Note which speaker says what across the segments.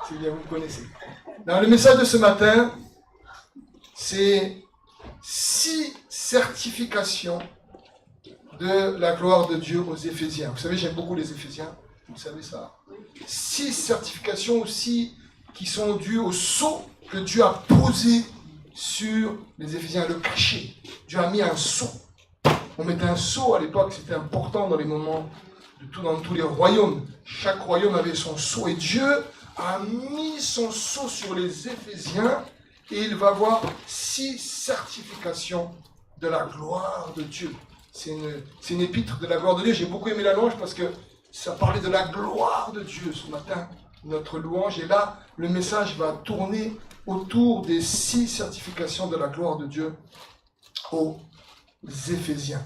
Speaker 1: C'est bien, vous me connaissez. Dans le message de ce matin, c'est 6 certifications de la gloire de Dieu aux Éphésiens. Vous savez, j'aime beaucoup les Éphésiens. Vous savez ça. 6 certifications aussi qui sont dues au sceau que Dieu a posé sur les Éphésiens, le cachet. Dieu a mis un sceau. On mettait un sceau à l'époque, c'était important dans les moments, dans tous les royaumes. Chaque royaume avait son sceau et Dieu a mis son sceau sur les Éphésiens et il va avoir 6 certifications de la gloire de Dieu. C'est une épître de la gloire de Dieu. J'ai beaucoup aimé la louange parce que ça parlait de la gloire de Dieu ce matin, notre louange. Et là, le message va tourner autour des 6 certifications de la gloire de Dieu aux Éphésiens.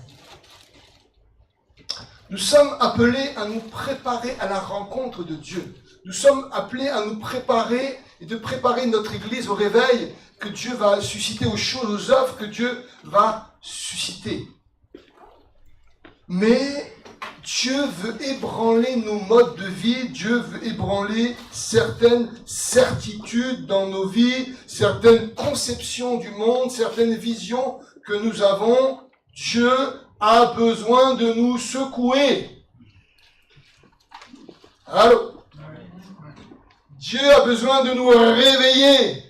Speaker 1: Nous sommes appelés à nous préparer à la rencontre de Dieu. Nous sommes appelés à nous préparer et de préparer notre Église au réveil que Dieu va susciter, aux choses, aux œuvres que Dieu va susciter. Mais Dieu veut ébranler nos modes de vie, Dieu veut ébranler certaines certitudes dans nos vies, certaines conceptions du monde, certaines visions que nous avons. Dieu a besoin de nous secouer. Allô? Dieu a besoin de nous réveiller.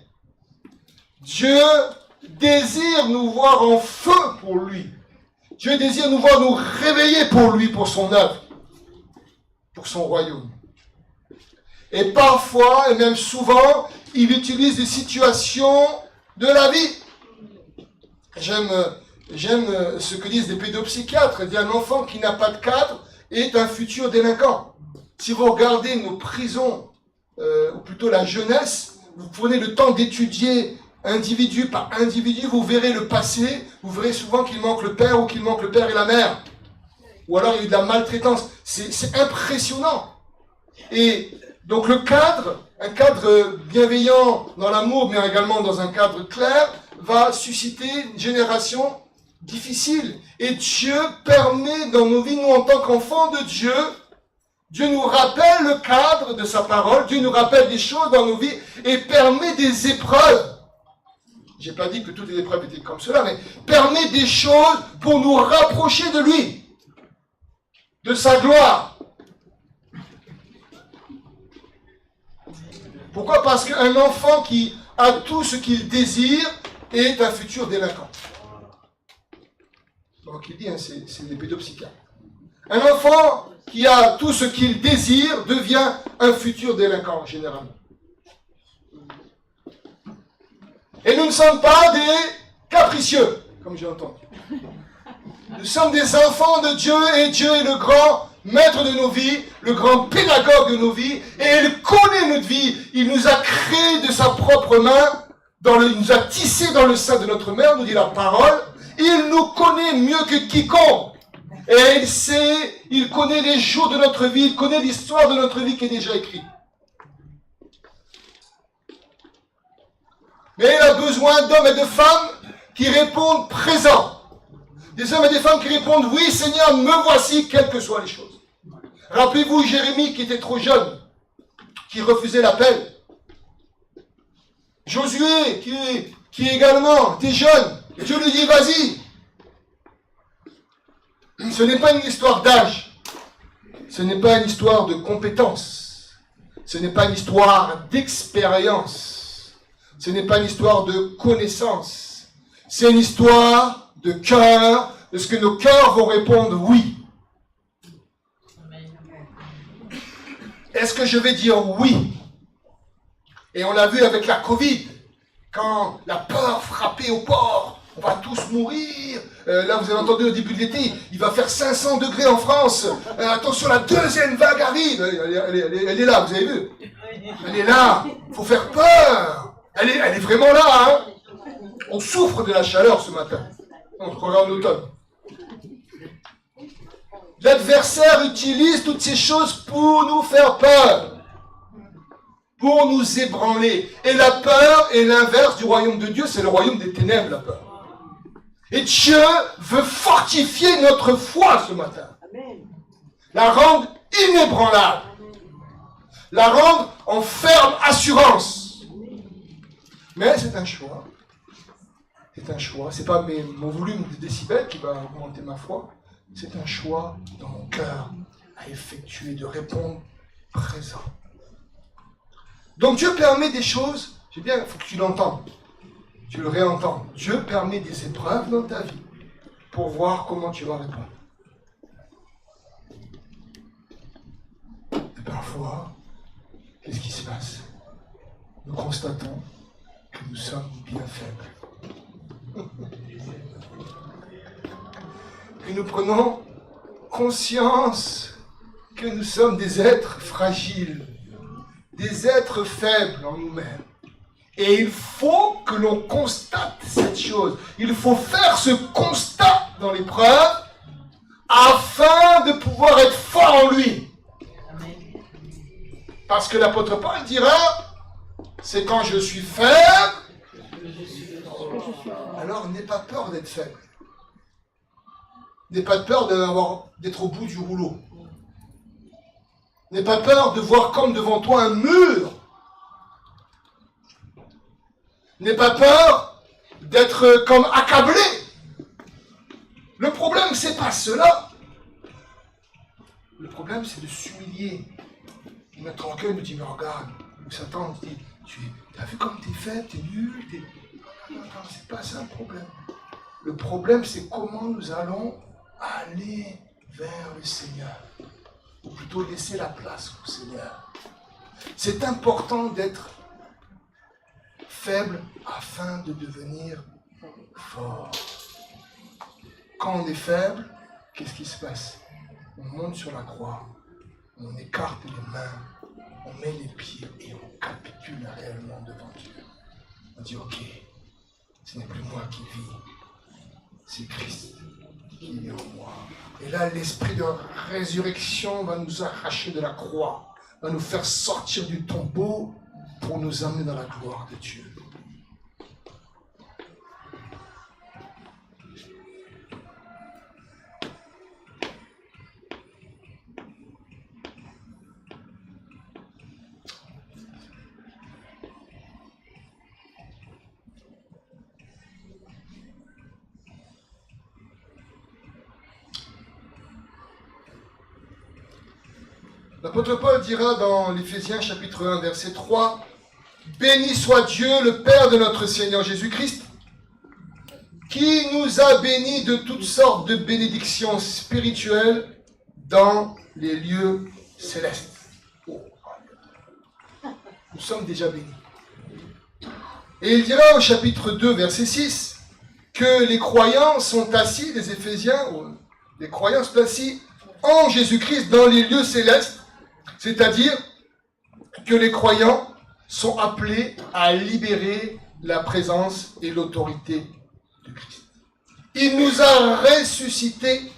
Speaker 1: Dieu désire nous voir en feu pour lui. Dieu désire nous voir nous réveiller pour lui, pour son œuvre, pour son royaume. Et parfois, et même souvent, il utilise des situations de la vie. J'aime ce que disent les pédopsychiatres. Il dit un enfant qui n'a pas de cadre est un futur délinquant. Si vous regardez nos prisons, ou plutôt la jeunesse, vous prenez le temps d'étudier individu par individu, vous verrez le passé, vous verrez souvent qu'il manque le père ou qu'il manque le père et la mère. Ou alors il y a eu de la maltraitance. C'est impressionnant. Et donc le cadre, un cadre bienveillant dans l'amour, mais également dans un cadre clair, va susciter une génération difficile. Et Dieu permet dans nos vies, nous en tant qu'enfants de Dieu, Dieu nous rappelle le cadre de sa parole, Dieu nous rappelle des choses dans nos vies et permet des épreuves. J'ai pas dit que toutes les épreuves étaient comme cela, mais permet des choses pour nous rapprocher de lui, de sa gloire. Pourquoi? Parce qu'un enfant qui a tout ce qu'il désire est un futur délinquant. Donc il dit, hein, c'est des pédopsychiatres. Un enfant qui a tout ce qu'il désire devient un futur délinquant, généralement. Et nous ne sommes pas des capricieux, comme j'ai entendu. Nous sommes des enfants de Dieu et Dieu est le grand maître de nos vies, le grand pédagogue de nos vies, et il connaît notre vie. Il nous a créés de sa propre main, il nous a tissés dans le sein de notre mère, nous dit la parole. Il nous connaît mieux que quiconque. Et il connaît les jours de notre vie, il connaît l'histoire de notre vie qui est déjà écrite. Mais il a besoin d'hommes et de femmes qui répondent présents. Des hommes et des femmes qui répondent, oui Seigneur, me voici, quelles que soient les choses. Rappelez-vous Jérémie qui était trop jeune, qui refusait l'appel. Josué qui également était jeune. Et Dieu lui dit, vas-y. Ce n'est pas une histoire d'âge. Ce n'est pas une histoire de compétence. Ce n'est pas une histoire d'expérience. Ce n'est pas une histoire de connaissance. C'est une histoire de cœur, de ce que nos cœurs vont répondre oui. Est-ce que je vais dire oui? Et on l'a vu avec la Covid, quand la peur frappait au port, on va tous mourir. Là, vous avez entendu au début de l'été, il va faire 500 degrés en France. Attention, la deuxième vague arrive. Elle est là, vous avez vu? Elle est là. Il faut faire peur. Elle est vraiment là. Hein. On souffre de la chaleur ce matin. On regarde l'automne. L'adversaire utilise toutes ces choses pour nous faire peur, pour nous ébranler. Et la peur est l'inverse du royaume de Dieu, c'est le royaume des ténèbres, la peur. Et Dieu veut fortifier notre foi ce matin, la rendre inébranlable. la rendre en ferme assurance. Mais c'est un choix. C'est un choix. C'est pas mon volume de décibels qui va augmenter ma foi. C'est un choix dans mon cœur à effectuer, de répondre présent. Donc Dieu permet des choses, c'est bien, il faut que tu l'entendes. Tu le réentends. Dieu permet des épreuves dans ta vie pour voir comment tu vas répondre. Et parfois, qu'est-ce qui se passe? Nous constatons que nous sommes bien faibles. Et nous prenons conscience que nous sommes des êtres fragiles, des êtres faibles en nous-mêmes. Et il faut que l'on constate cette chose. Il faut faire ce constat dans l'épreuve afin de pouvoir être fort en lui. Parce que l'apôtre Paul dira, c'est quand je suis faible, alors n'aie pas peur d'être faible. N'aie pas peur d'être au bout du rouleau. N'aie pas peur de voir comme devant toi un mur. N'aie pas peur d'être comme accablé. Le problème, c'est pas cela. Le problème, c'est de s'humilier. Notre orgueil nous dit, mais regarde, Satan nous dit, tu as vu comme t'es faible, t'es nul, Non, c'est pas ça le problème. Le problème, c'est comment nous allons aller vers le Seigneur. Ou plutôt laisser la place au Seigneur. C'est important d'être faible afin de devenir fort. Quand on est faible, qu'est-ce qui se passe? On monte sur la croix, on écarte les mains, on met les pieds et on capitule réellement devant Dieu. On dit, ok, ce n'est plus moi qui vis, c'est Christ qui vit en moi. Et là, l'esprit de résurrection va nous arracher de la croix, va nous faire sortir du tombeau pour nous amener dans la gloire de Dieu. L'apôtre Paul dira dans l'Éphésiens chapitre 1 verset 3, « Béni soit Dieu, le Père de notre Seigneur Jésus-Christ, qui nous a bénis de toutes sortes de bénédictions spirituelles dans les lieux célestes. » Nous sommes déjà bénis. Et il dira au chapitre 2 verset 6 que les croyants sont assis, les Éphésiens, les croyants sont assis en Jésus-Christ dans les lieux célestes. C'est-à-dire que les croyants sont appelés à libérer la présence et l'autorité de Christ. Il nous a ressuscités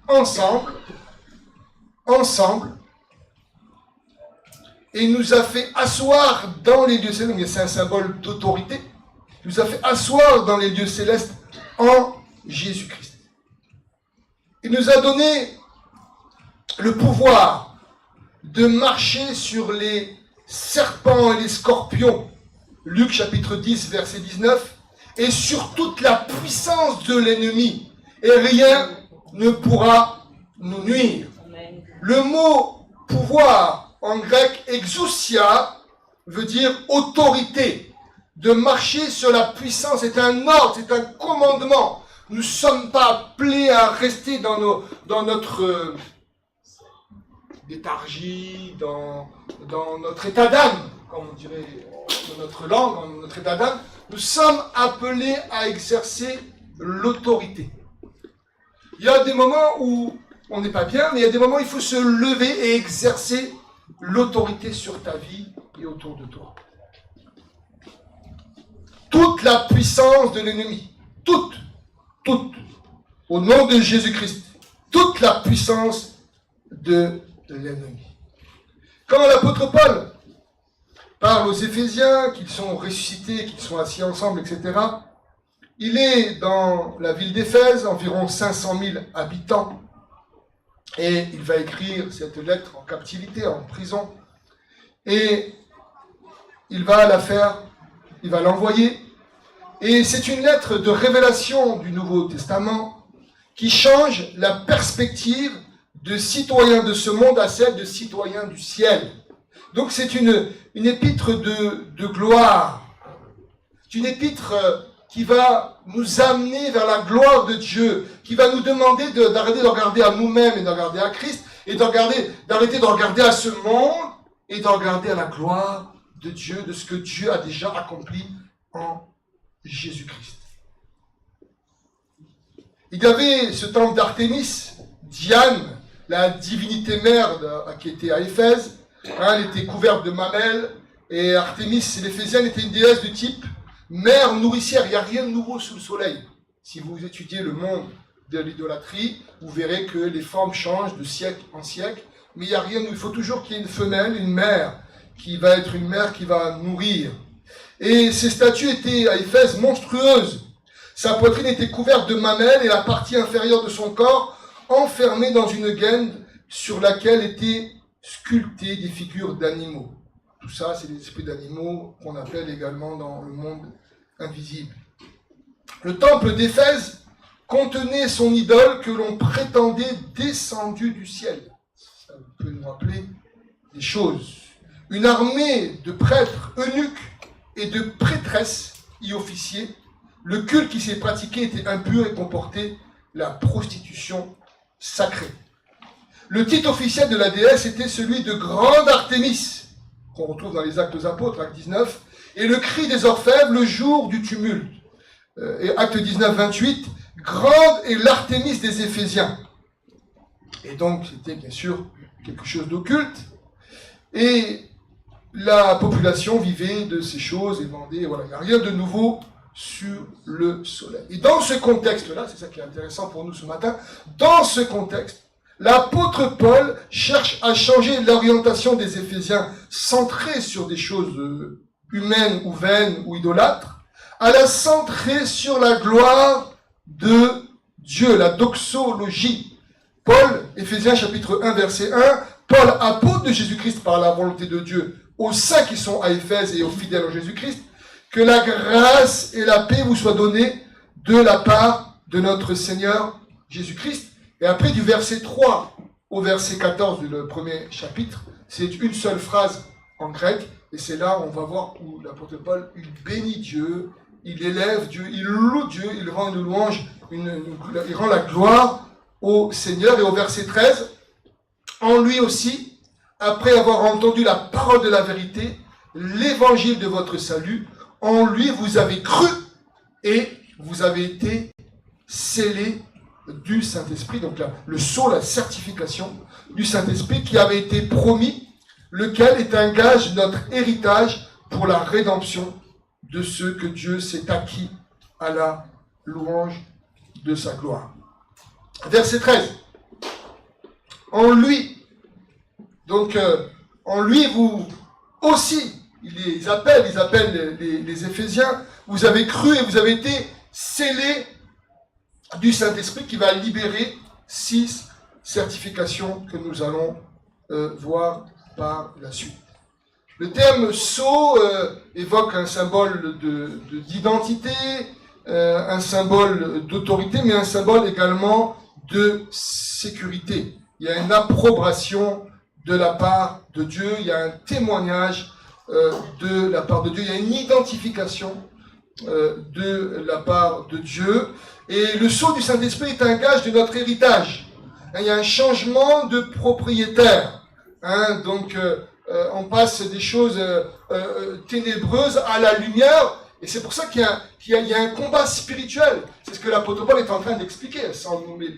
Speaker 1: ensemble, et il nous a fait asseoir dans les lieux célestes, c'est un symbole d'autorité, il nous a fait asseoir dans les lieux célestes en Jésus-Christ. Il nous a donné le pouvoir de marcher sur les serpents et les scorpions, Luc chapitre 10, verset 19, et sur toute la puissance de l'ennemi, et rien ne pourra nous nuire. Le mot pouvoir, en grec exousia, veut dire autorité, de marcher sur la puissance, c'est un ordre, c'est un commandement. Nous ne sommes pas appelés à rester dans notre léthargie, dans notre état d'âme, comme on dirait dans notre langue, dans notre état d'âme. Nous sommes appelés à exercer l'autorité. Il y a des moments où on n'est pas bien, mais il y a des moments où il faut se lever et exercer l'autorité sur ta vie et autour de toi. Toute la puissance de l'ennemi, toute, au nom de Jésus-Christ, toute la puissance de l'ennemi. Quand l'apôtre Paul parle aux Éphésiens qu'ils sont ressuscités, qu'ils sont assis ensemble, etc., il est dans la ville d'Éphèse, environ 500 000 habitants, et il va écrire cette lettre en captivité, en prison. Et il va la faire, il va l'envoyer. Et c'est une lettre de révélation du Nouveau Testament qui change la perspective de citoyens de ce monde à celle de citoyens du ciel. Donc c'est une épître de gloire. C'est une épître qui va nous amener vers la gloire de Dieu, qui va nous demander d'arrêter de regarder à nous-mêmes et de regarder à Christ, et d'arrêter de regarder à ce monde et de regarder à la gloire de Dieu, de ce que Dieu a déjà accompli en Jésus-Christ. Il y avait ce temple d'Artémis, Diane, la divinité mère qui était à Éphèse. Elle était couverte de mamelles, et Artémis, l'Éphésienne, était une déesse de type mère nourricière. Il n'y a rien de nouveau sous le soleil. Si vous étudiez le monde de l'idolâtrie, vous verrez que les formes changent de siècle en siècle, mais il n'y a rien, il faut toujours qu'il y ait une femelle, une mère, qui va être une mère qui va nourrir. Et ces statues étaient à Éphèse monstrueuses. Sa poitrine était couverte de mamelles et la partie inférieure de son corps enfermée dans une gaine sur laquelle étaient sculptées des figures d'animaux. Tout ça, c'est des esprits d'animaux qu'on appelle également dans le monde invisible. Le temple d'Éphèse contenait son idole que l'on prétendait descendue du ciel. Ça peut nous rappeler des choses. Une armée de prêtres eunuques et de prêtresses y officiaient. Le culte qui s'y pratiqué était impur et comportait la prostitution sacrée. Le titre officiel de la déesse était celui de Grande Artémis, qu'on retrouve dans les Actes des Apôtres, acte 19, et le cri des orfèvres le jour du tumulte. Et acte 19, 28, Grande est l'Artémis des Éphésiens. Et donc, c'était bien sûr quelque chose d'occulte. Et la population vivait de ces choses et vendait, voilà, il n'y a rien de nouveau sur le soleil. Et dans ce contexte-là, c'est ça qui est intéressant pour nous ce matin, dans ce contexte, l'apôtre Paul cherche à changer l'orientation des Éphésiens centrés sur des choses humaines ou vaines ou idolâtres, à la centrer sur la gloire de Dieu, la doxologie. Paul, Éphésiens chapitre 1, verset 1, Paul, apôtre de Jésus-Christ par la volonté de Dieu, aux saints qui sont à Éphèse et aux fidèles en Jésus-Christ, que la grâce et la paix vous soient données de la part de notre Seigneur Jésus-Christ. Et après, du verset 3 au verset 14 du premier chapitre, c'est une seule phrase en grec, et c'est là où on va voir où l'apôtre Paul, il bénit Dieu, il élève Dieu, il loue Dieu, il rend une louange, il rend la gloire au Seigneur. Et au verset 13, en lui aussi, après avoir entendu la parole de la vérité, l'évangile de votre salut, en lui vous avez cru et vous avez été scellés du Saint-Esprit. Donc là, le sceau, la certification du Saint-Esprit qui avait été promis, lequel est un gage de notre héritage pour la rédemption de ceux que Dieu s'est acquis à la louange de sa gloire. Verset 13. En lui, donc en lui vous aussi, ils appellent les Éphésiens, vous avez cru et vous avez été scellés du Saint-Esprit qui va libérer 6 certifications que nous allons voir par la suite. Le terme sceau évoque un symbole d'identité, un symbole d'autorité, mais un symbole également de sécurité. Il y a une approbation de la part de Dieu, il y a un témoignage de la part de Dieu, il y a une identification de la part de Dieu. Et le sceau du Saint-Esprit est un gage de notre héritage. Il y a un changement de propriétaire. Donc, on passe des choses ténébreuses à la lumière. Et c'est pour ça qu'il y a un combat spirituel. C'est ce que l'apôtre Paul est en train d'expliquer, sans nommer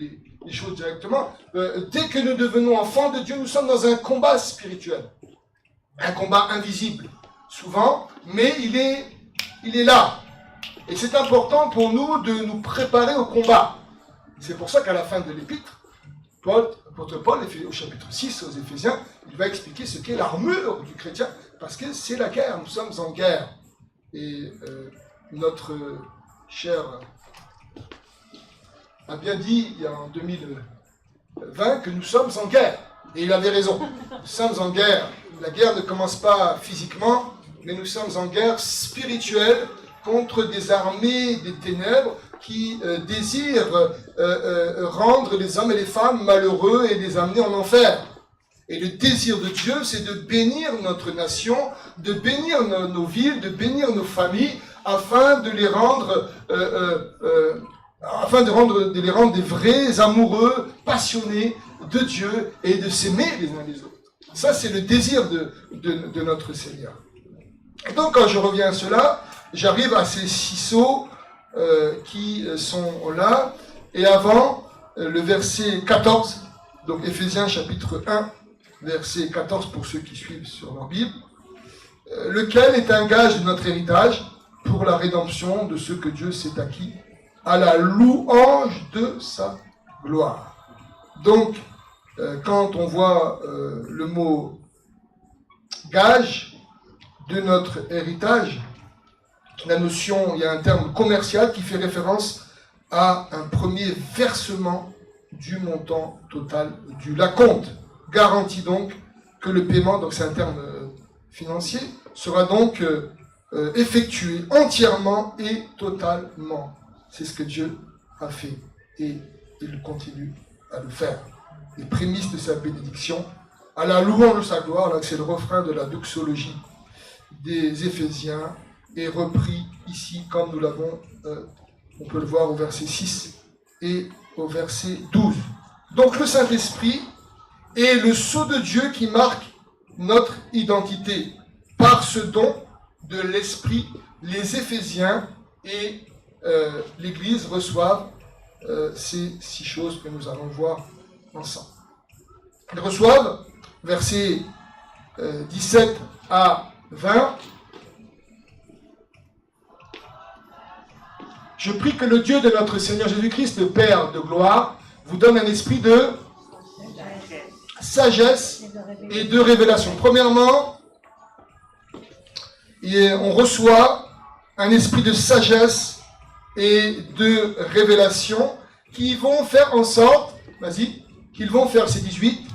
Speaker 1: les choses directement. Dès que nous devenons enfants de Dieu, nous sommes dans un combat spirituel. Un combat invisible, souvent, mais il est là. Et c'est important pour nous de nous préparer au combat. C'est pour ça qu'à la fin de l'épître, l'apôtre Paul, au chapitre 6 aux Éphésiens, il va expliquer ce qu'est l'armure du chrétien, parce que c'est la guerre, nous sommes en guerre. Et notre cher a bien dit en 2020 que nous sommes en guerre. Et il avait raison. Nous sommes en guerre. La guerre ne commence pas physiquement, mais nous sommes en guerre spirituelle contre des armées des ténèbres qui désirent rendre les hommes et les femmes malheureux et les amener en enfer. Et le désir de Dieu, c'est de bénir notre nation, de bénir nos villes, de bénir nos familles, afin de les rendre, de les rendre des vrais amoureux, passionnés de Dieu et de s'aimer les uns les autres. Ça, c'est le désir de notre Seigneur. Et donc, quand je reviens à cela, j'arrive à ces 6 sceaux qui sont là. Et avant, le verset 14, donc Éphésiens chapitre 1, verset 14 pour ceux qui suivent sur leur Bible, lequel est un gage de notre héritage pour la rédemption de ceux que Dieu s'est acquis à la louange de sa gloire. Donc, quand on voit le mot gage de notre héritage, la notion, il y a un terme commercial qui fait référence à un premier versement du montant total du l'acompte. Garantit donc que le paiement, donc c'est un terme financier, sera donc effectué entièrement et totalement. C'est ce que Dieu a fait et il continue à le faire. Les prémices de sa bénédiction, à la louange de sa gloire, là c'est le refrain de la doxologie des Éphésiens, est repris ici comme nous l'avons, on peut le voir au verset 6 et au verset 12. Donc le Saint-Esprit est le sceau de Dieu qui marque notre identité. Par ce don de l'Esprit, les Éphésiens et l'Église reçoivent ces 6 choses que nous allons voir ensemble. Ils reçoivent, versets 17 à 20, « Je prie que le Dieu de notre Seigneur Jésus-Christ, le Père de gloire, vous donne un esprit de sagesse et de révélation. » Premièrement, on reçoit un esprit de sagesse et de révélation qui vont faire en sorte, qu'ils vont faire, c'est 18,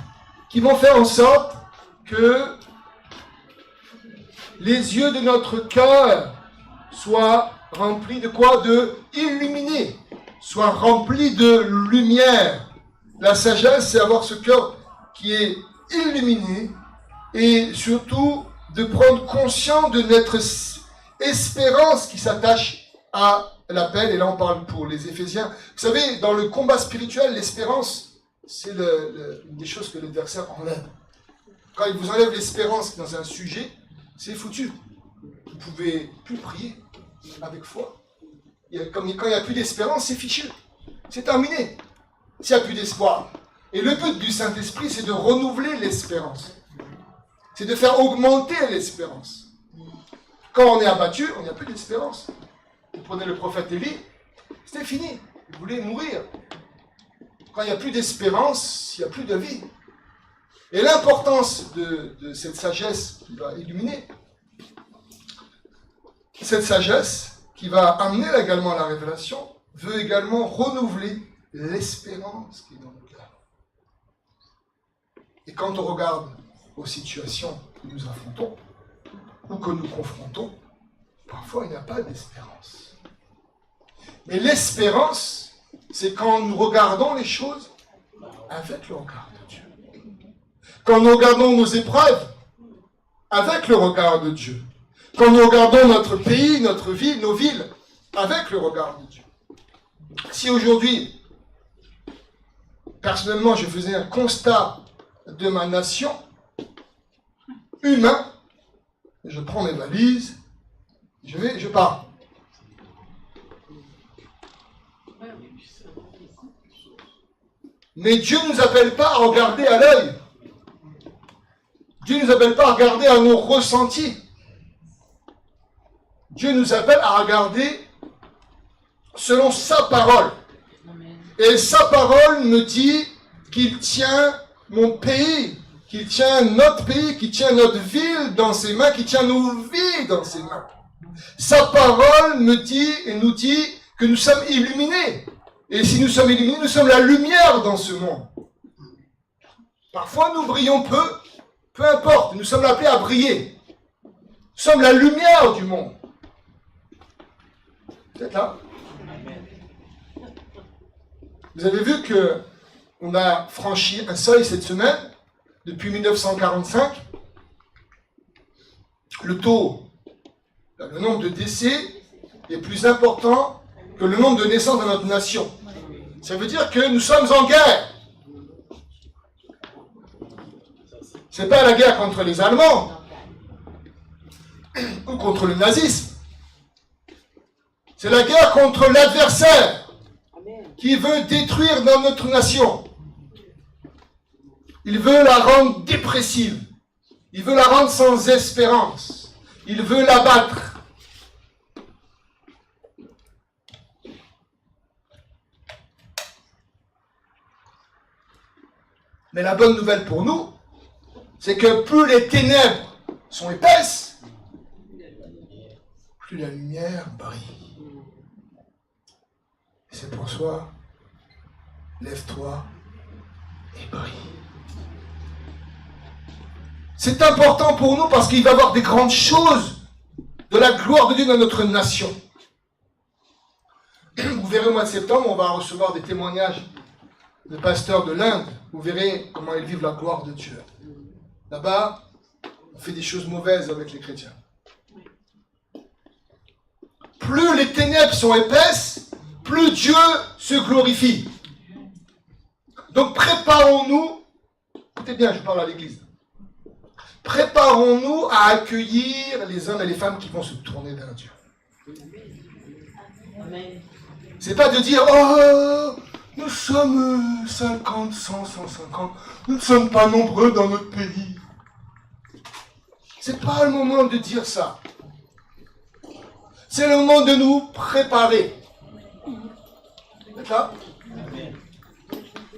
Speaker 1: qui vont faire en sorte que les yeux de notre cœur soient remplis de quoi? De illuminés, soient remplis de lumière. La sagesse, c'est avoir ce cœur qui est illuminé et surtout de prendre conscience de notre espérance qui s'attache à l'appel. Et là, on parle pour les Éphésiens. Vous savez, dans le combat spirituel, l'espérance, c'est une des choses que l'adversaire enlève. Quand il vous enlève l'espérance dans un sujet, c'est foutu. Vous ne pouvez plus prier avec foi. Quand il n'y a plus d'espérance, c'est fichu. C'est terminé. S'il n'y a plus d'espoir. Et le but du Saint-Esprit, c'est de renouveler l'espérance. C'est de faire augmenter l'espérance. Quand on est abattu, on n'y a plus d'espérance. Vous prenez le prophète Élie, c'était fini. Il voulait mourir. Quand il n'y a plus d'espérance, il n'y a plus de vie. Et l'importance de cette sagesse qui va illuminer, cette sagesse qui va amener également à la révélation, veut également renouveler l'espérance qui est dans le cœur. Et quand on regarde aux situations que nous affrontons, ou que nous confrontons, parfois il n'y a pas d'espérance. Mais l'espérance, c'est quand nous regardons les choses avec le regard de Dieu. Quand nous regardons nos épreuves avec le regard de Dieu. Quand nous regardons notre pays, notre ville, nos villes, avec le regard de Dieu. Si aujourd'hui, personnellement, je faisais un constat de ma nation, humain, je prends mes valises, je pars. Mais Dieu ne nous appelle pas à regarder à l'œil. Dieu ne nous appelle pas à regarder à nos ressentis. Dieu nous appelle à regarder selon sa parole. Et sa parole me dit qu'il tient mon pays, qu'il tient notre pays, qu'il tient notre ville dans ses mains, qu'il tient nos vies dans ses mains. Sa parole me dit et nous dit que nous sommes illuminés. Et si nous sommes illuminés, nous sommes la lumière dans ce monde. Parfois, nous brillons peu importe, nous sommes appelés à briller. Nous sommes la lumière du monde. Vous êtes là? Vous avez vu qu'on a franchi un seuil cette semaine, depuis 1945. Le nombre de décès est plus important que le nombre de naissances dans notre nation. Ça veut dire que nous sommes en guerre. Ce n'est pas la guerre contre les Allemands ou contre le nazisme. C'est la guerre contre l'adversaire qui veut détruire dans notre nation. Il veut la rendre dépressive. Il veut la rendre sans espérance. Il veut l'abattre. Mais la bonne nouvelle pour nous, c'est que plus les ténèbres sont épaisses, plus la lumière brille. C'est pour soi, lève-toi et brille. C'est important pour nous parce qu'il va y avoir des grandes choses de la gloire de Dieu dans notre nation. Vous verrez au mois de septembre, on va recevoir des témoignages de pasteurs de l'Inde. Vous verrez comment ils vivent la gloire de Dieu. Là-bas, on fait des choses mauvaises avec les chrétiens. Plus les ténèbres sont épaisses, plus Dieu se glorifie. Donc préparons-nous, écoutez bien, je parle à l'église. Préparons-nous à accueillir les hommes et les femmes qui vont se tourner vers Dieu. C'est pas de dire, oh, nous sommes 50, 100, 150, nous ne sommes pas nombreux dans notre pays. C'est pas le moment de dire ça. C'est le moment de nous préparer. D'accord ?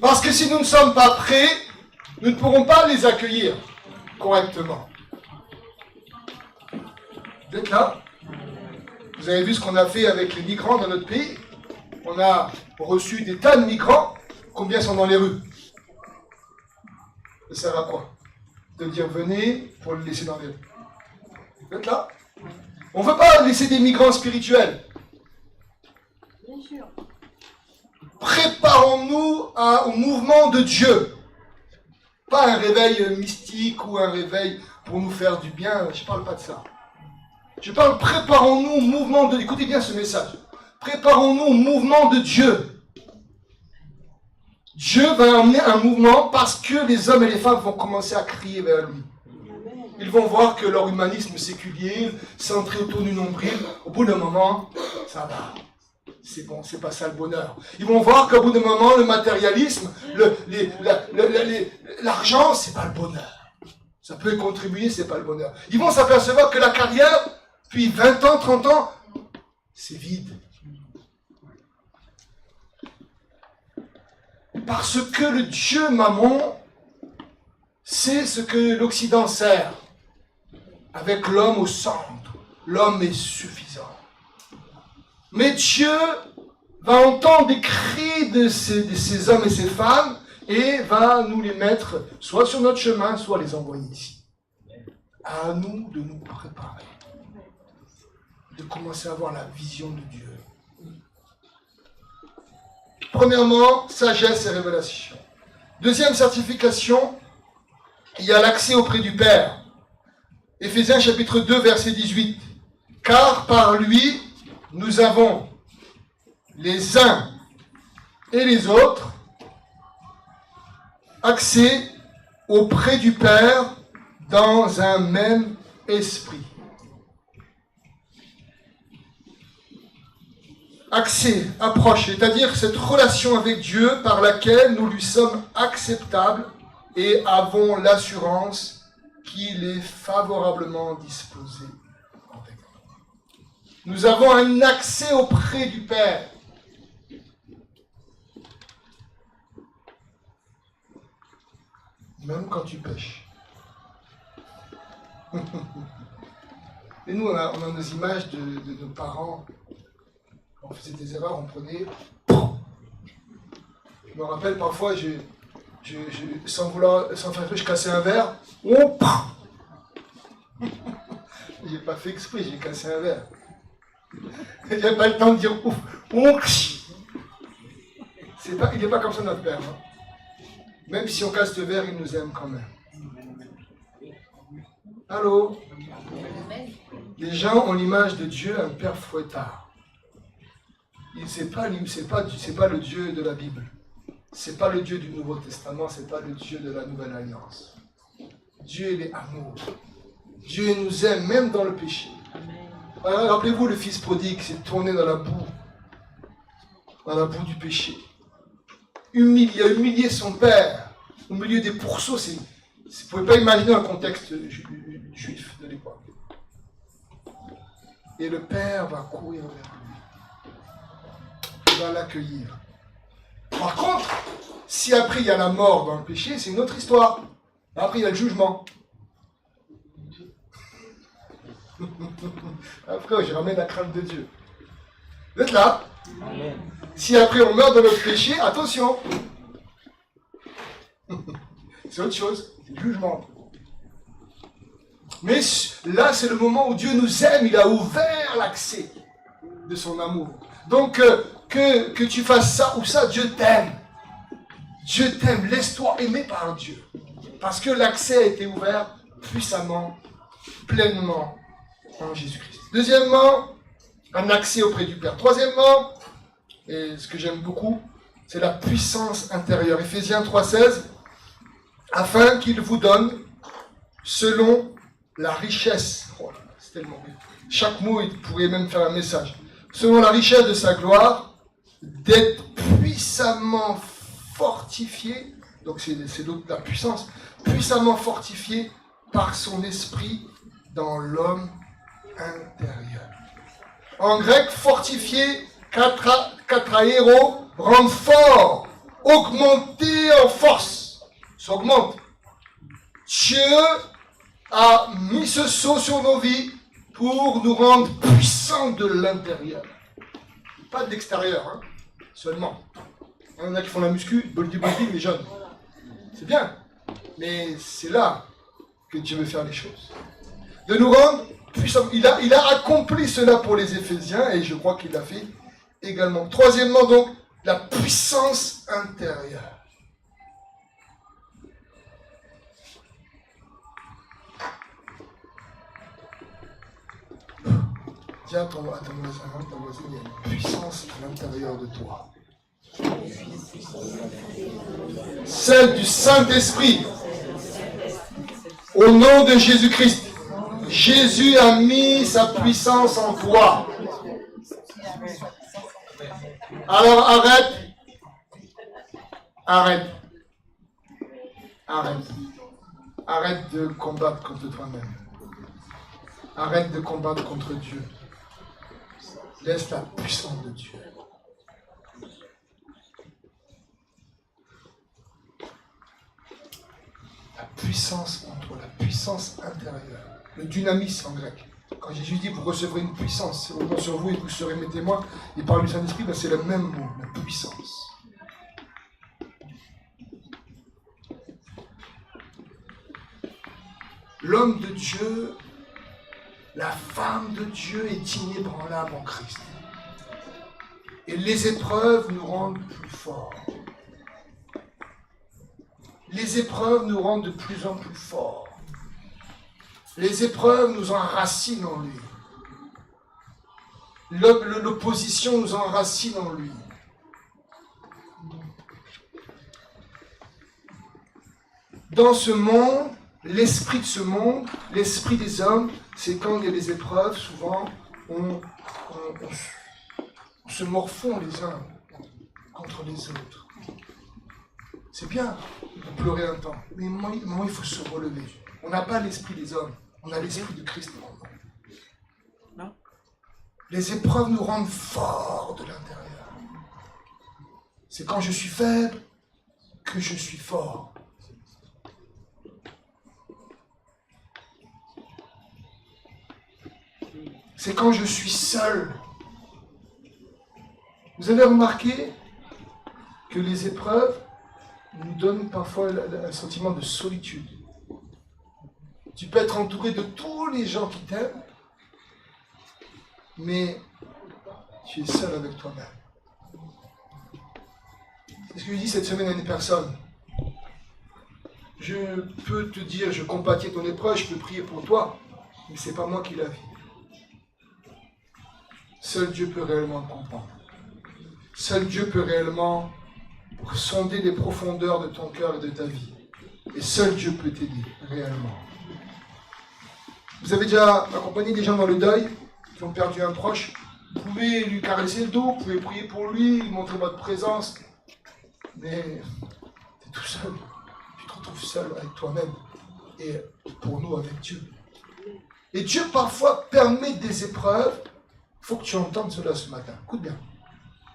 Speaker 1: Parce que si nous ne sommes pas prêts, nous ne pourrons pas les accueillir correctement. Vous êtes là? Vous avez vu ce qu'on a fait avec les migrants dans notre pays? On a reçu des tas de migrants. Combien sont dans les rues? Ça sert à quoi? De dire venez pour les laisser dans les rues. Vous êtes là? On ne veut pas laisser des migrants spirituels.
Speaker 2: Bien sûr.
Speaker 1: Préparons-nous au mouvement de Dieu. Pas un réveil mystique ou un réveil pour nous faire du bien. Je ne parle pas de ça. Je parle, préparons-nous au mouvement de Dieu. Écoutez bien ce message. Préparons-nous au mouvement de Dieu. Dieu va amener un mouvement parce que les hommes et les femmes vont commencer à crier vers lui. Ils vont voir que leur humanisme séculier, centré autour du nombril, au bout d'un moment, ça va. C'est bon, c'est pas ça le bonheur. Ils vont voir qu'au bout d'un moment, le matérialisme, l'argent, c'est pas le bonheur. Ça peut y contribuer, c'est pas le bonheur. Ils vont s'apercevoir que la carrière, puis 20 ans, 30 ans, c'est vide. Parce que le Dieu mammon, c'est ce que l'Occident sert. Avec l'homme au centre. L'homme est suffisant. Mais Dieu va entendre des cris de ces hommes et ces femmes et va nous les mettre soit sur notre chemin, soit les envoyer ici. À nous de nous préparer. De commencer à avoir la vision de Dieu. Premièrement, sagesse et révélation. Deuxième certification, il y a l'accès auprès du Père. Éphésiens chapitre 2, verset 18. Car par lui, nous avons les uns et les autres accès auprès du Père dans un même esprit. Accès, approche, c'est-à-dire cette relation avec Dieu par laquelle nous lui sommes acceptables et avons l'assurance qu'il est favorablement disposé avec nous. Nous avons un accès auprès du Père. Même quand tu pêches. Et nous, on a nos images de nos parents. On faisait des erreurs, on prenait. Je me rappelle parfois, je sans faire exprès, je cassais un verre. J'ai pas fait exprès, j'ai cassé un verre. J'avais pas le temps de dire ouf. Il n'est pas comme ça notre Père. Hein. Même si on casse le verre, il nous aime quand même. Allô? Les gens ont l'image de Dieu, un Père fouettard. C'est pas le Dieu de la Bible. C'est pas le Dieu du Nouveau Testament, c'est pas le Dieu de la Nouvelle Alliance. Dieu, il est amour. Dieu nous aime, même dans le péché. Alors, rappelez-vous, le fils prodigue s'est tourné dans la boue du péché. Il a humilié son père au milieu des pourceaux. Vous ne pouvez pas imaginer un contexte juif de l'époque. Et le père va courir vers lui. Il va l'accueillir. Par contre, si après il y a la mort dans le péché, c'est une autre histoire. Après il y a le jugement. Après, je ramène la crainte de Dieu. Vous êtes là? Amen. Si après on meurt dans notre péché, attention. C'est autre chose, c'est le jugement. Mais là, c'est le moment où Dieu nous aime, il a ouvert l'accès de son amour. Donc, que tu fasses ça ou ça, Dieu t'aime. Dieu t'aime, laisse-toi aimer par Dieu. Parce que l'accès a été ouvert puissamment, pleinement en Jésus-Christ. Deuxièmement, un accès auprès du Père. Troisièmement, et ce que j'aime beaucoup, c'est la puissance intérieure. Éphésiens 3,16, afin qu'il vous donne, selon la richesse, oh là, c'est tellement bien. Chaque mot, il pourrait même faire un message. Selon la richesse de sa gloire, d'être puissamment fortifié, donc c'est la puissance, puissamment fortifié par son esprit dans l'homme intérieur. En grec, fortifié, katraero, rendre fort, augmenter en force. Ça augmente. Dieu a mis ce sceau sur nos vies pour nous rendre puissants de l'intérieur. Pas de l'extérieur, hein, seulement. Il y en a qui font la muscu, bodybuilding, les jeunes. C'est bien, mais c'est là que Dieu veut faire les choses. De nous rendre puissants. Il a accompli cela pour les Éphésiens et je crois qu'il l'a fait également. Troisièmement, donc, la puissance intérieure. Dis à ton voisin, il y a une puissance à l'intérieur de toi. Celle du Saint-Esprit. Au nom de Jésus-Christ. Jésus a mis sa puissance en toi. Alors arrête. Arrête de combattre contre toi-même. Arrête de combattre contre Dieu. Laisse la puissance de Dieu. La puissance en toi, la puissance intérieure. Le dynamisme en grec. Quand Jésus dit vous recevrez une puissance, c'est sur vous et vous serez mes témoins, il parle du Saint-Esprit, ben c'est le même mot, la puissance. L'homme de Dieu, la femme de Dieu est inébranlable en Christ. Et les épreuves nous rendent plus forts. Les épreuves nous rendent de plus en plus forts. Les épreuves nous enracinent en lui. L'opposition nous enracine en lui. Dans ce monde, l'esprit de ce monde, l'esprit des hommes, c'est quand il y a des épreuves, souvent, on se morfond les uns contre les autres. C'est bien de pleurer un temps, mais moment il faut se relever. On n'a pas l'esprit des hommes, on a l'esprit de Christ en nous. Non. Les épreuves nous rendent forts de l'intérieur. C'est quand je suis faible que je suis fort. C'est quand je suis seul. Vous avez remarqué que les épreuves, nous donne parfois un sentiment de solitude. Tu peux être entouré de tous les gens qui t'aiment, mais tu es seul avec toi-même. C'est ce que je dis cette semaine à une personne. Je peux te dire, je compatis ton épreuve, je peux prier pour toi, mais ce n'est pas moi qui la vis. Seul Dieu peut réellement te comprendre. Seul Dieu peut réellement sonder les profondeurs de ton cœur et de ta vie. Et seul Dieu peut t'aider, réellement. Vous avez déjà accompagné des gens dans le deuil, qui ont perdu un proche. Vous pouvez lui caresser le dos, vous pouvez prier pour lui, lui montrer votre présence. Mais tu es tout seul. Tu te retrouves seul avec toi-même. Et pour nous, avec Dieu. Et Dieu, parfois, permet des épreuves. Il faut que tu entendes cela ce matin. Écoute bien.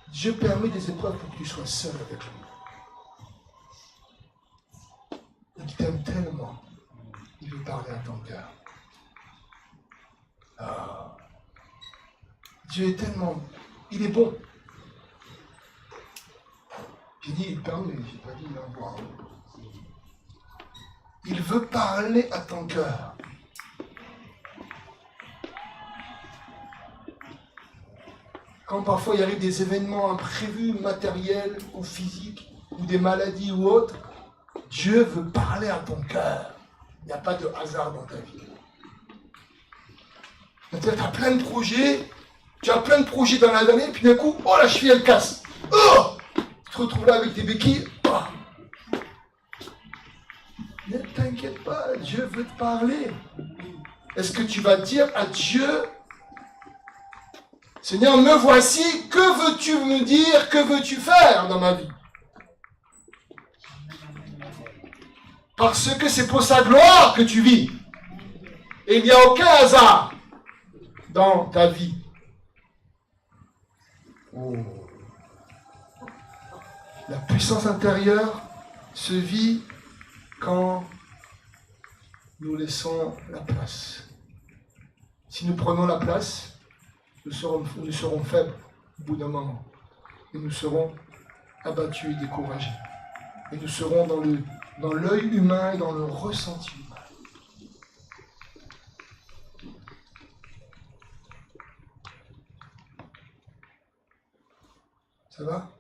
Speaker 1: Dieu permet des épreuves pour que tu sois seul avec lui. Il t'aime tellement. Il veut parler à ton cœur. Ah. Dieu est tellement... Il est bon. J'ai dit il permet, j'ai pas dit il envoie. Il veut parler à ton cœur. Quand parfois il arrive des événements imprévus, matériels ou physiques, ou des maladies ou autres, Dieu veut parler à ton cœur. Il n'y a pas de hasard dans ta vie. Tu as plein de projets, dans l'année, et puis d'un coup, oh la cheville elle casse. Oh, tu te retrouves là avec tes béquilles. Oh. Ne t'inquiète pas, Dieu veut te parler. Est-ce que tu vas dire à Dieu, Seigneur, me voici, que veux-tu me dire, que veux-tu faire dans ma vie? Parce que c'est pour sa gloire que tu vis. Et il n'y a aucun hasard dans ta vie. Oh. La puissance intérieure se vit quand nous laissons la place. Si nous prenons la place, nous serons faibles au bout d'un moment. Et nous serons abattus et découragés. Et nous serons dans l'œil humain et dans le ressenti humain. Ça va?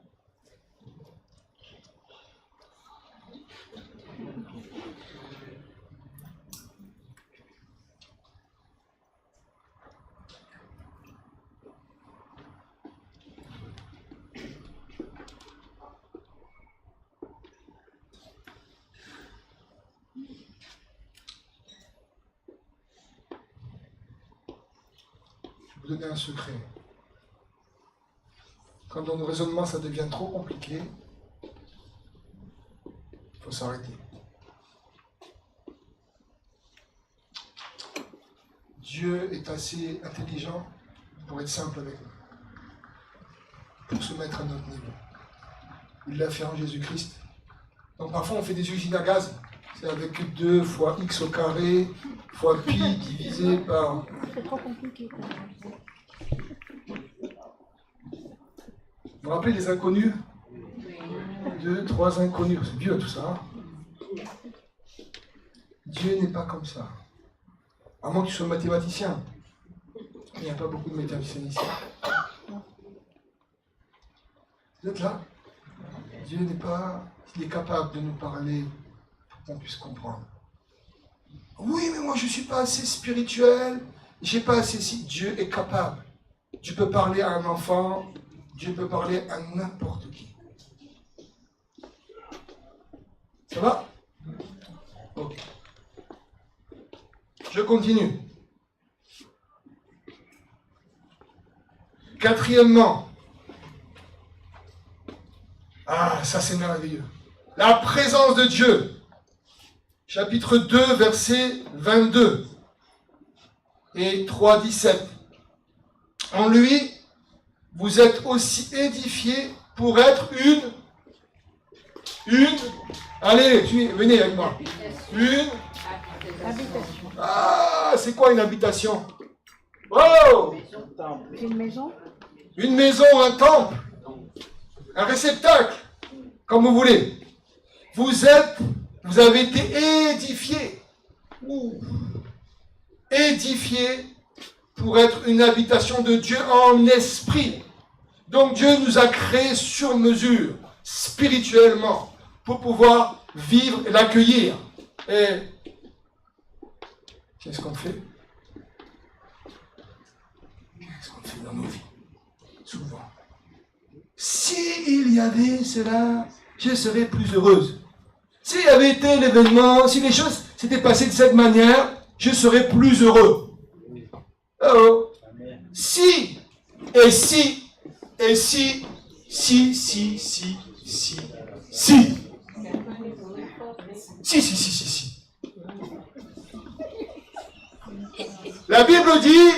Speaker 1: Je vais vous donner un secret. Quand dans nos raisonnements ça devient trop compliqué, il faut s'arrêter. Dieu est assez intelligent pour être simple avec nous, pour se mettre à notre niveau. Il l'a fait en Jésus-Christ. Donc parfois on fait des usines à gaz. C'est avec 2 fois x au carré fois pi divisé par...
Speaker 2: C'est trop compliqué.
Speaker 1: Vous vous rappelez les inconnus? 2, 3 inconnus. C'est vieux tout ça. Hein? Dieu n'est pas comme ça. À moins que tu sois mathématicien. Il n'y a pas beaucoup de mathématiciens ici. Vous êtes là? Dieu n'est pas... Il est capable de nous parler pour qu'on puisse comprendre. Oui, mais moi je ne suis pas assez spirituel. Je n'ai pas assez... Si Dieu est capable. Tu peux parler à un enfant... Dieu peut parler à n'importe qui. Ça va? Ok. Je continue. Quatrièmement. Ah, ça c'est merveilleux. La présence de Dieu. Chapitre 2, verset 22 et 3, 17. En lui, vous êtes aussi édifiés pour être allez, venez avec moi.
Speaker 2: Habitation.
Speaker 1: Ah, c'est quoi une habitation? Oh!
Speaker 2: Une maison.
Speaker 1: Une maison, un temple, un réceptacle, comme vous voulez. Vous avez été édifiés. Édifiés pour être une habitation de Dieu en esprit. Donc Dieu nous a créés sur mesure, spirituellement, pour pouvoir vivre et l'accueillir. Et qu'est-ce qu'on fait? Qu'est-ce qu'on fait dans nos vies? Souvent. S'il y avait cela, je serais plus heureuse. S'il y avait été l'événement, si les choses s'étaient passées de cette manière, je serais plus heureux. Oh. Si, et si, et si, si. La Bible dit,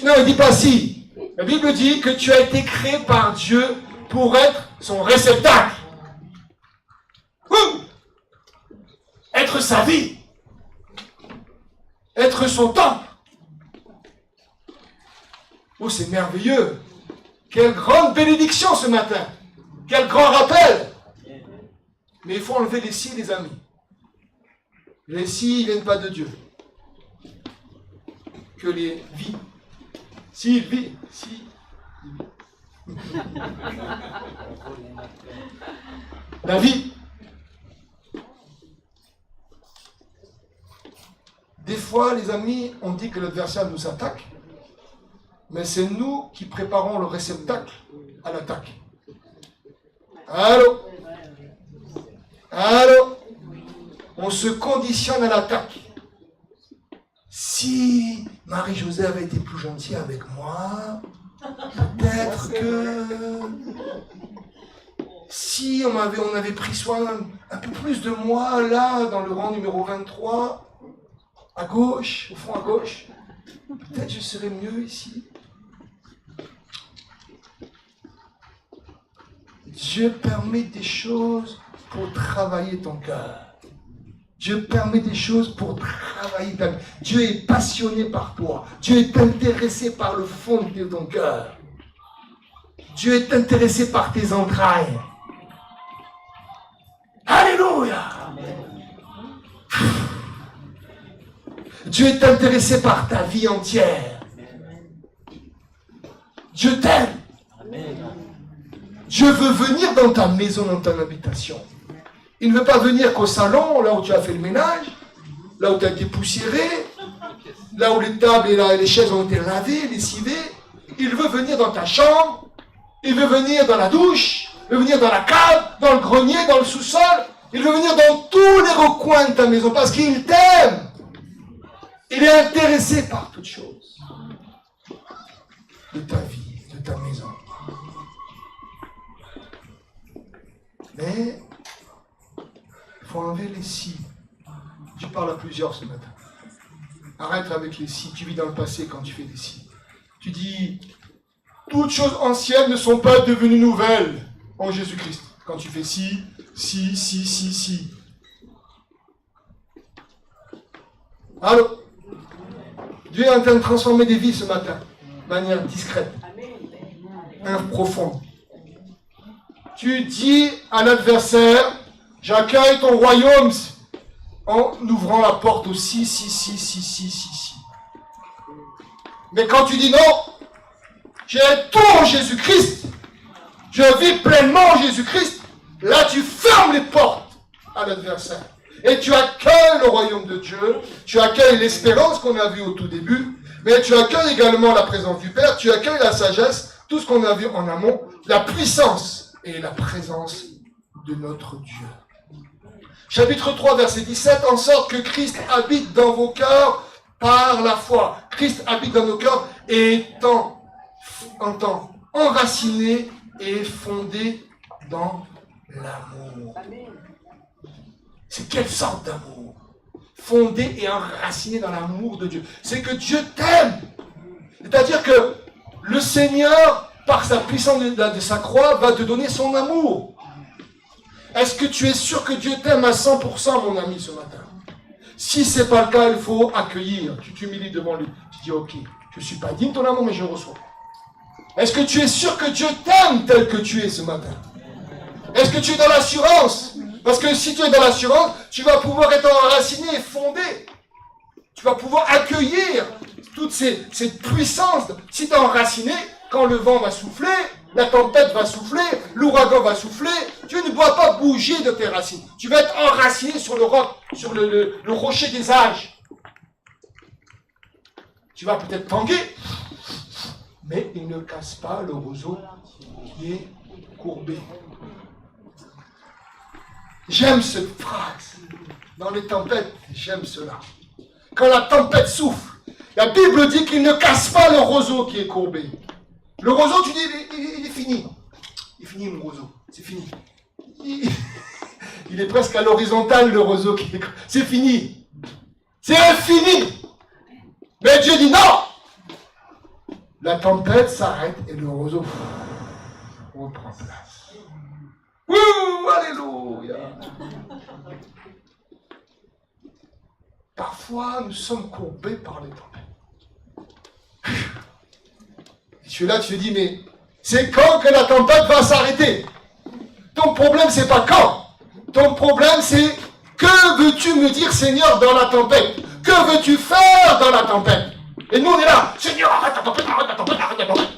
Speaker 1: non, il dit pas si. La Bible dit que tu as été créé par Dieu pour être son réceptacle. Être sa vie. Être son temple. Oh, c'est merveilleux. Quelle grande bénédiction ce matin. Quel grand rappel. Mais il faut enlever les si, les amis. Les si, ils ne viennent pas de Dieu. Que les vies. Si, vie. Si. La vie. Des fois, les amis, on dit que l'adversaire nous attaque, mais c'est nous qui préparons le réceptacle à l'attaque. Allô? Allô? On se conditionne à l'attaque. Si Marie-Josée avait été plus gentille avec moi, peut-être que... Si on avait pris soin un peu plus de moi, là, dans le rang numéro 23, à gauche, au fond à gauche, peut-être je serais mieux ici. Dieu permet des choses pour travailler ton cœur. Dieu permet des choses pour travailler ta vie. Dieu est passionné par toi. Dieu est intéressé par le fond de ton cœur. Dieu est intéressé par tes entrailles. Alléluia. Dieu est intéressé par ta vie entière. Dieu t'aime. Dieu veut venir dans ta maison, dans ton habitation. Il ne veut pas venir qu'au salon, là où tu as fait le ménage, là où tu as été poussiéré, là où les tables et les chaises ont été lavées, lessivées. Il veut venir dans ta chambre, il veut venir dans la douche, il veut venir dans la cave, dans le grenier, dans le sous-sol. Il veut venir dans tous les recoins de ta maison parce qu'il t'aime. Il est intéressé par toutes choses de ta vie, de ta maison. Mais il faut enlever les si. Je parle à plusieurs ce matin. Arrête avec les si. Tu vis dans le passé quand tu fais des si. Tu dis, toutes choses anciennes ne sont pas devenues nouvelles en Jésus-Christ. Quand tu fais si. Allô? Dieu est en train de transformer des vies ce matin, de manière discrète, profonde. Tu dis à l'adversaire, j'accueille ton royaume en ouvrant la porte au si. Mais quand tu dis non, j'ai tout en Jésus-Christ, je vis pleinement en Jésus-Christ, là tu fermes les portes à l'adversaire. Et tu accueilles le royaume de Dieu, tu accueilles l'espérance qu'on a vue au tout début, mais tu accueilles également la présence du Père, tu accueilles la sagesse, tout ce qu'on a vu en amont, la puissance et la présence de notre Dieu. Chapitre 3, verset 17, en sorte que Christ habite dans vos cœurs par la foi. Christ habite dans nos cœurs étant enraciné et fondé dans l'amour. C'est quelle sorte d'amour? Fondé et enraciné dans l'amour de Dieu. C'est que Dieu t'aime. C'est-à-dire que le Seigneur, par sa puissance de sa croix, va te donner son amour. Est-ce que tu es sûr que Dieu t'aime à 100%, mon ami, ce matin? Si ce n'est pas le cas, il faut accueillir. Tu t'humilies devant lui. Tu dis, ok, je ne suis pas digne de ton amour, mais je reçois. Est-ce que tu es sûr que Dieu t'aime tel que tu es ce matin? Est-ce que tu es dans l'assurance? Parce que si tu es dans l'assurance, tu vas pouvoir être enraciné et fondé. Tu vas pouvoir accueillir toute cette puissance. Si tu es enraciné, quand le vent va souffler, la tempête va souffler, l'ouragan va souffler, tu ne dois pas bouger de tes racines. Tu vas être enraciné sur le roc, sur le rocher des âges. Tu vas peut-être tanguer, mais il ne casse pas le roseau qui est courbé. J'aime cette phrase. Dans les tempêtes, j'aime cela. Quand la tempête souffle, la Bible dit qu'il ne casse pas le roseau qui est courbé. Le roseau, tu dis, il est fini. Il est fini, mon roseau. C'est fini. Il est presque à l'horizontale, le roseau. C'est fini. C'est infini. Mais Dieu dit non. La tempête s'arrête et le roseau reprend place. Ouh, alléluia. Parfois, nous sommes courbés par les tempêtes. Tu es là, tu te dis, mais c'est quand que la tempête va s'arrêter? Ton problème, c'est pas quand. Ton problème, c'est que veux-tu me dire, Seigneur, dans la tempête? Que veux-tu faire dans la tempête? Et nous, on est là, Seigneur, arrête la tempête, arrête la tempête, arrête la tempête.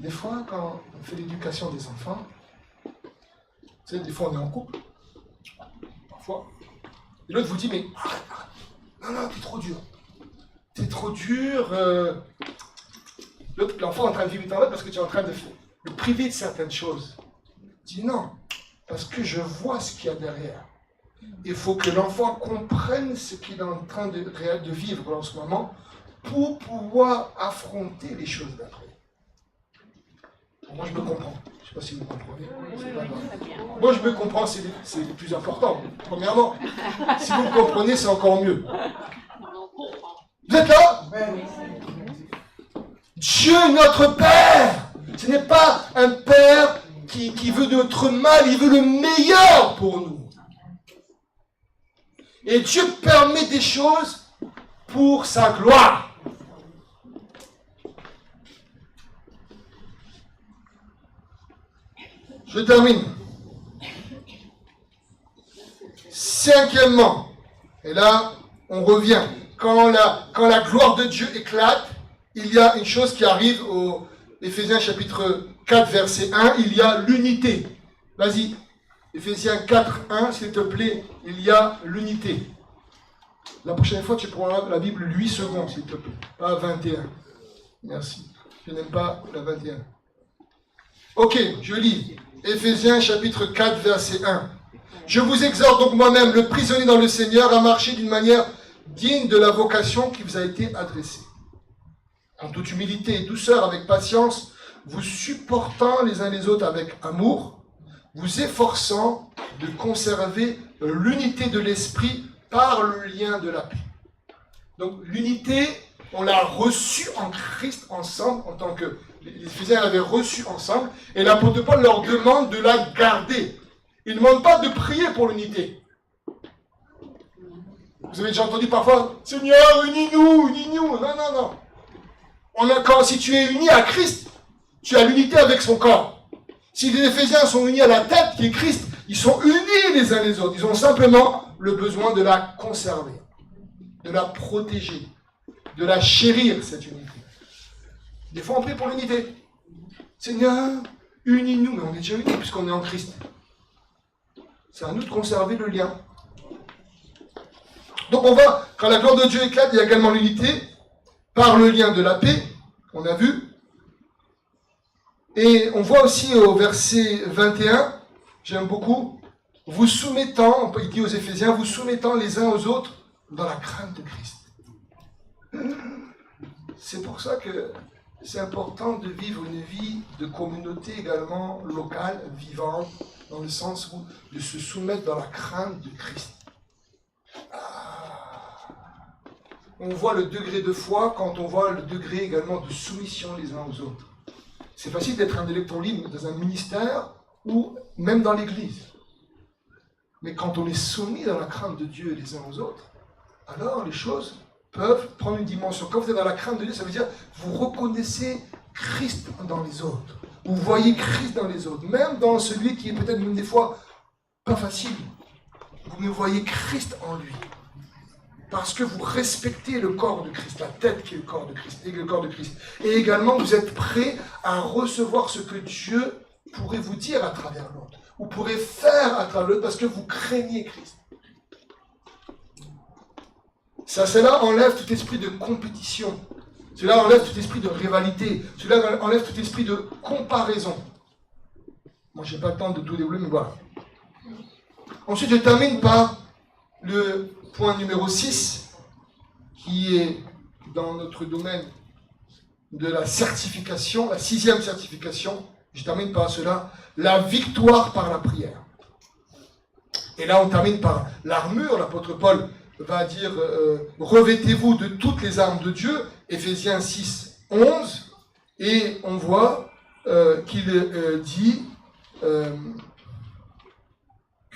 Speaker 1: Des fois, quand on fait l'éducation des enfants, tu sais, des fois on est en couple, parfois, et l'autre vous dit, mais arrête, arrête. Non, t'es trop dur. T'es trop dur. L'enfant est en train de vivre une tempête parce que tu es en train de le priver de certaines choses. Il dit non, parce que je vois ce qu'il y a derrière. Il faut que l'enfant comprenne ce qu'il est en train de vivre en ce moment pour pouvoir affronter les choses d'après. Moi, je me comprends. Je ne sais pas si vous me comprenez. C'est pas grave. Moi, je me comprends, c'est le plus important. Premièrement, si vous me comprenez, c'est encore mieux. Vous êtes là? Dieu, notre Père, ce n'est pas un Père qui veut notre mal, il veut le meilleur pour nous. Et Dieu permet des choses pour sa gloire. Je termine. Cinquièmement, et là, on revient. Quand la gloire de Dieu éclate, il y a une chose qui arrive au Éphésiens chapitre 4, verset 1, il y a l'unité. Vas-y, Éphésiens 4, 1, s'il te plaît, il y a l'unité. La prochaine fois, tu prendras la Bible 8 secondes, s'il te plaît, pas 21. Merci. Je n'aime pas la 21. Ok, je lis. Éphésiens chapitre 4, verset 1. Je vous exhorte donc moi-même, le prisonnier dans le Seigneur, à marcher d'une manière digne de la vocation qui vous a été adressée. En toute humilité et douceur, avec patience, vous supportant les uns les autres avec amour, vous efforçant de conserver l'unité de l'esprit par le lien de la paix. Donc l'unité, on l'a reçue en Christ ensemble, en tant que les Éphésiens l'avaient reçue ensemble, et l'apôtre Paul leur demande de la garder. Il ne demande pas de prier pour l'unité. Vous avez déjà entendu parfois, Seigneur, unis-nous, unis-nous. Non. Si tu es uni à Christ, tu as l'unité avec son corps. Si les Éphésiens sont unis à la tête qui est Christ, ils sont unis les uns les autres. Ils ont simplement le besoin de la conserver, de la protéger, de la chérir, cette unité. Des fois, on prie pour l'unité. Seigneur, unis-nous. Mais on est déjà unis puisqu'on est en Christ. C'est à nous de conserver le lien. Donc quand la gloire de Dieu éclate, il y a également l'unité par le lien de la paix, on a vu. Et on voit aussi au verset 21, j'aime beaucoup, vous soumettant, il dit aux Éphésiens, vous soumettant les uns aux autres dans la crainte de Christ. C'est pour ça que c'est important de vivre une vie de communauté également locale, vivante, dans le sens où de se soumettre dans la crainte de Christ. On voit le degré de foi quand on voit le degré également de soumission les uns aux autres. C'est facile d'être un électron libre dans un ministère ou même dans l'église. Mais quand on est soumis dans la crainte de Dieu les uns aux autres, alors les choses peuvent prendre une dimension. Quand vous êtes dans la crainte de Dieu, ça veut dire que vous reconnaissez Christ dans les autres. Vous voyez Christ dans les autres, même dans celui qui est peut-être même des fois pas facile. Vous me voyez Christ en lui. Parce que vous respectez le corps de Christ, la tête qui est le corps de Christ, et le corps de Christ. Et également, vous êtes prêts à recevoir ce que Dieu pourrait vous dire à travers l'autre, ou pourrait faire à travers l'autre, parce que vous craignez Christ. Cela enlève tout esprit de compétition. Cela enlève tout esprit de rivalité. Cela enlève tout esprit de comparaison. Moi, je n'ai pas le temps de tout développer, mais voilà. Ensuite, je termine par le point numéro 6, qui est dans notre domaine de la certification, la 6e certification. Je termine par cela, la victoire par la prière. Et là, on termine par l'armure. L'apôtre Paul va dire revêtez-vous de toutes les armes de Dieu, Éphésiens 6, 11, et on voit qu'il dit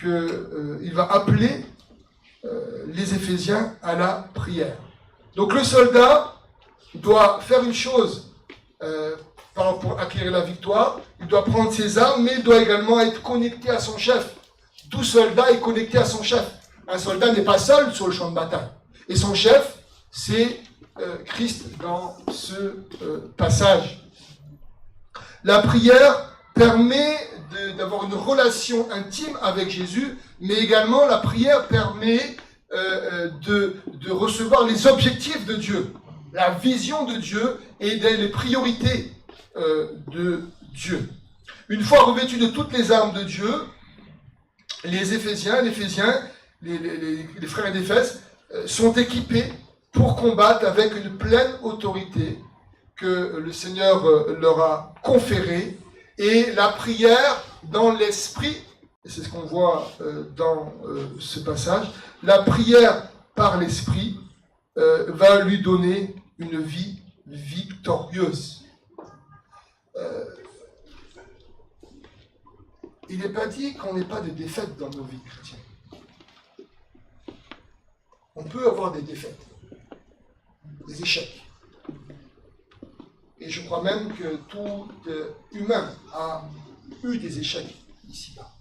Speaker 1: qu'il va appeler les Éphésiens à la prière. Donc le soldat doit faire une chose pour acquérir la victoire, il doit prendre ses armes, mais il doit également être connecté à son chef. Tout soldat est connecté à son chef. Un soldat n'est pas seul sur le champ de bataille. Et son chef, c'est Christ dans ce passage. La prière permet d'avoir une relation intime avec Jésus, mais également la prière permet de recevoir les objectifs de Dieu, la vision de Dieu et les priorités de Dieu. Une fois revêtus de toutes les armes de Dieu, les Éphésiens, les frères d'Éphèse sont équipés pour combattre avec une pleine autorité que le Seigneur leur a conférée, et la prière dans l'esprit, et c'est ce qu'on voit dans ce passage, la prière par l'esprit va lui donner une vie victorieuse. Il n'est pas dit qu'on n'ait pas de défaites dans nos vies chrétiennes. On peut avoir des défaites, des échecs. Et je crois même que tout humain a eu des échecs ici-bas.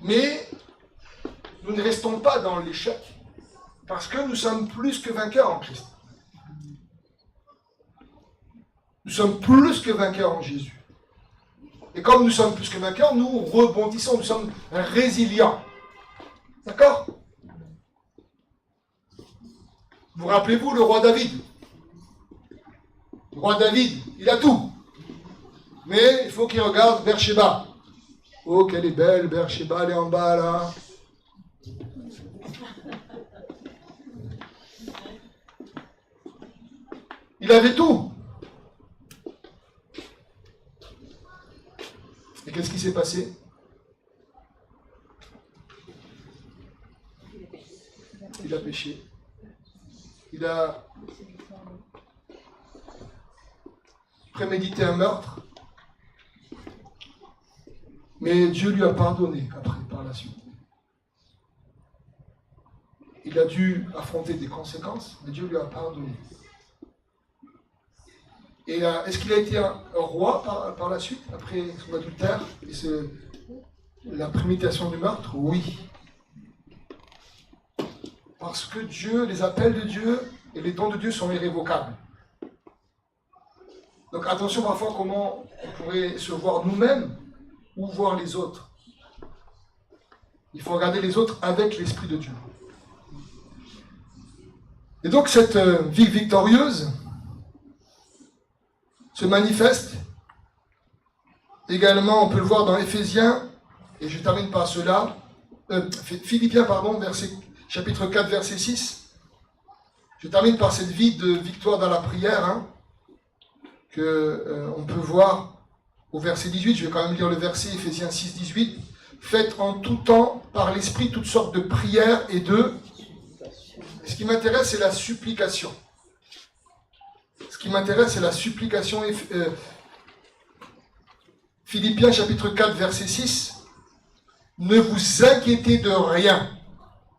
Speaker 1: Mais nous ne restons pas dans l'échec, parce que nous sommes plus que vainqueurs en Christ. Nous sommes plus que vainqueurs en Jésus. Et comme nous sommes plus que vainqueurs, nous rebondissons, nous sommes résilients. D'accord ? Vous rappelez-vous le roi David ? Le roi David, il a tout. Mais il faut qu'il regarde Beersheba. Oh, qu'elle est belle, Beersheba, elle est en bas là. Il avait tout. Et qu'est-ce qui s'est passé ? Il a péché. Il a prémédité un meurtre. Mais Dieu lui a pardonné après, par la suite. Il a dû affronter des conséquences, mais Dieu lui a pardonné. Et est-ce qu'il a été un roi par la suite, après son adultère et la préméditation du meurtre ? Oui. Parce que Dieu, les appels de Dieu et les dons de Dieu sont irrévocables. Donc attention parfois comment on pourrait se voir nous-mêmes ou voir les autres. Il faut regarder les autres avec l'Esprit de Dieu. Et donc cette vie victorieuse se manifeste également, on peut le voir dans Éphésiens, et je termine par cela, Philippiens, chapitre 4, verset 6. Je termine par cette vie de victoire dans la prière, qu'on peut voir au verset 18. Je vais quand même lire le verset, Éphésiens 6, 18. Faites en tout temps, par l'Esprit, toutes sortes de prières et de... Ce qui m'intéresse, c'est la supplication. qui m'intéresse, c'est la supplication. Philippiens chapitre 4, verset 6. Ne vous inquiétez de rien,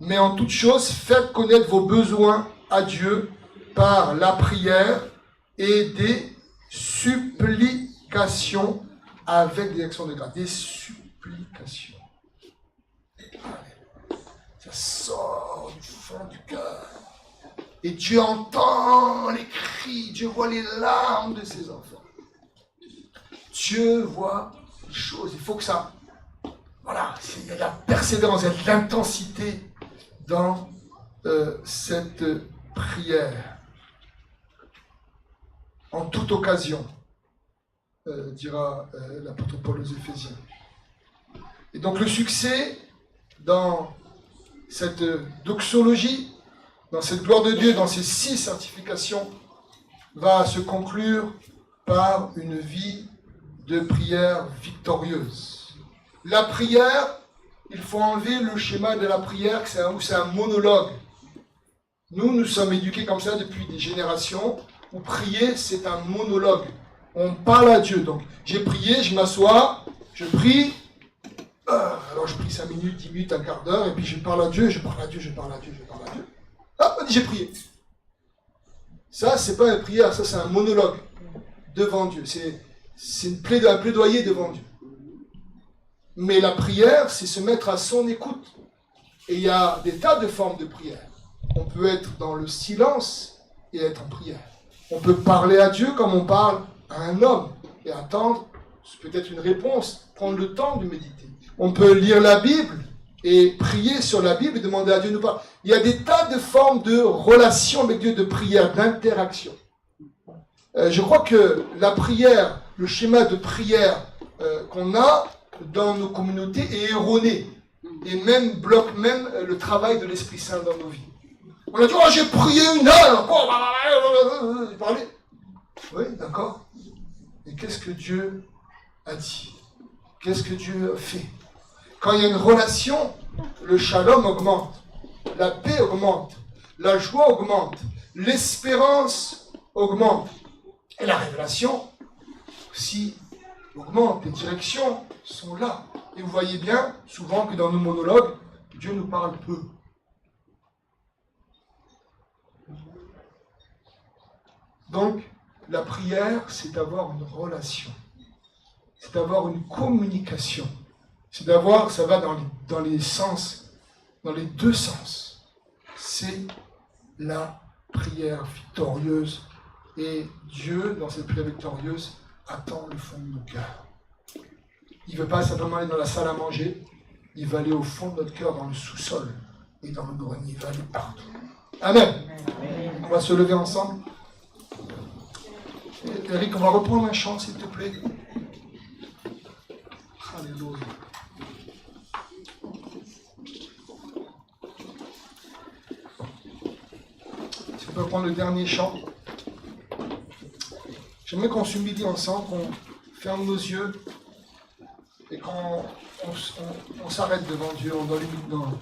Speaker 1: mais en toute chose, faites connaître vos besoins à Dieu par la prière et des supplications avec des actions de grâce. Des supplications. Ça sort du fond du cœur. Et Dieu entend les cris, Dieu voit les larmes de ses enfants. Dieu voit les choses. Il faut que ça... Voilà, il y a de la persévérance, il y a de l'intensité dans cette prière. En toute occasion, dira l'apôtre Paul aux Éphésiens. Et donc le succès dans cette doxologie, dans cette gloire de Dieu, dans ces 6 certifications, va se conclure par une vie de prière victorieuse. La prière, il faut enlever le schéma de la prière, où c'est un monologue. Nous sommes éduqués comme ça depuis des générations, où prier, c'est un monologue. On parle à Dieu. Donc, j'ai prié, je m'assois, je prie, alors je prie 5 minutes, 10 minutes, un quart d'heure, et puis je parle à Dieu, je parle à Dieu, je parle à Dieu, je parle à Dieu. Ah, on dit j'ai prié. Ça, c'est pas une prière, ça c'est un monologue devant Dieu. C'est un plaidoyer devant Dieu. Mais la prière, c'est se mettre à son écoute. Et il y a des tas de formes de prière. On peut être dans le silence et être en prière. On peut parler à Dieu comme on parle à un homme et attendre peut-être une réponse, prendre le temps de méditer. On peut lire la Bible et prier sur la Bible et demander à Dieu de nous parler. Il y a des tas de formes de relation avec Dieu, de prière, d'interaction. Je crois que la prière, le schéma de prière qu'on a dans nos communautés est erroné et même bloque même le travail de l'Esprit Saint dans nos vies. On a dit, oh, j'ai prié une heure encore, parler. Oui, d'accord. Et qu'est-ce que Dieu a dit? Qu'est-ce que Dieu a fait? Quand il y a une relation, le shalom augmente, la paix augmente, la joie augmente, l'espérance augmente. Et la révélation aussi augmente, les directions sont là. Et vous voyez bien, souvent, que dans nos monologues, Dieu nous parle peu. Donc, la prière, c'est d'avoir une relation. C'est d'avoir une communication. C'est d'avoir, ça va dans les sens, dans les deux sens. C'est la prière victorieuse. Et Dieu, dans cette prière victorieuse, attend le fond de nos cœurs. Il ne veut pas simplement aller dans la salle à manger, il va aller au fond de notre cœur, dans le sous-sol et dans le grenier, il va aller partout. Amen. On va se lever ensemble. Eric, on va reprendre un chant, s'il te plaît. Alléluia. Si on peut prendre le dernier chant. J'aimerais qu'on s'humilie ensemble, qu'on ferme nos yeux et qu'on s'arrête devant Dieu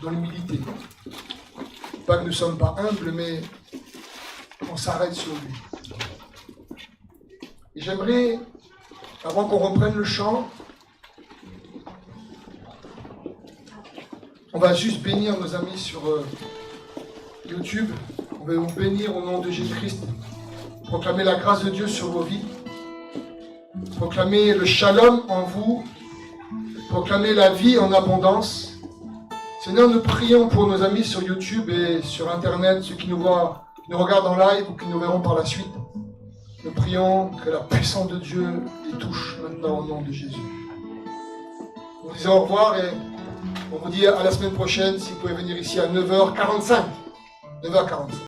Speaker 1: dans l'humilité. Pas que nous ne sommes pas humbles, mais qu'on s'arrête sur lui. Et j'aimerais, avant qu'on reprenne le chant, on va juste bénir nos amis sur YouTube. On va vous bénir au nom de Jésus-Christ. Proclamez la grâce de Dieu sur vos vies. Proclamez le shalom en vous. Proclamez la vie en abondance. Seigneur, nous prions pour nos amis sur YouTube et sur Internet, ceux qui nous regardent en live ou qui nous verront par la suite. Nous prions que la puissance de Dieu les touche maintenant au nom de Jésus. On vous dit au revoir et on vous dit à la semaine prochaine si vous pouvez venir ici à 9h45. 9h45.